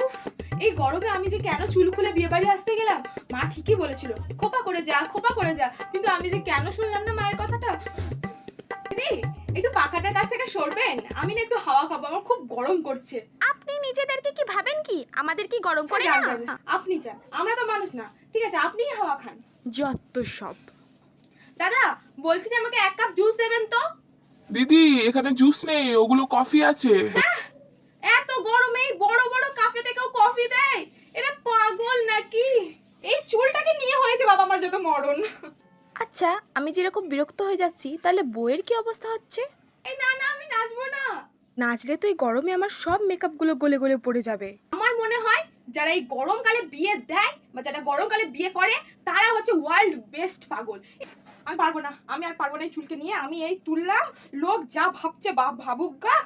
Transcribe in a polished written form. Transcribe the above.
উফ, এই গরমে আমি যে কেন চুল খুলে বিয়ে বাড়ি আসতে গেলাম। মা ঠিকই বলেছিল খোপা করে যা খোপা করে যা, কিন্তু আমি যে কেন শুনলাম না মায়ের কথাটা। দিদি একটু পাখাটার কাছ থেকে সরবেন, আমি না একটু হাওয়া খাবো, আমার খুব গরম করছে। আপনি নিজেদেরকে কি ভাবেন কি আমাদের কি গরম করে যান, না? যান, আপনি চান, আমরা তো মানুষ না। ঠিক আছে, আপনিই হাওয়া খান। যত সব। দাদা বলছি যে আমাকে 1 কাপ জুস দেবেন তো। দিদি এখানে জুস নেই, ওগুলো কফি আছে। এত গরমে এই বড় বড় কাফে থেকেও কফি দেয়? এটা পাগল নাকি? এই চুলটাকে নিয়ে হয়েছে বাবা আমার যত মরণ। আচ্ছা, আমি যেরকম বিরক্ত হয়ে যাচ্ছি, তাহলে বউয়ের কি অবস্থা হচ্ছে? এই না না, আমি নাচবো না। নাচলে তো এই গরমে আমার সব মেকআপগুলো গলে গলে পড়ে যাবে। আমার মনে হয় যারা এই গরমকালে বিয়ে দেয় বা যারা গরমকালে বিয়ে করে তারা হচ্ছে ওয়ার্ল্ড বেস্ট পাগল। আমি পারবো না, আমি আর পারবো না এই চুলকে নিয়ে। আমি এই তুললাম, লোক যা ভাবছে ভাবুক গা।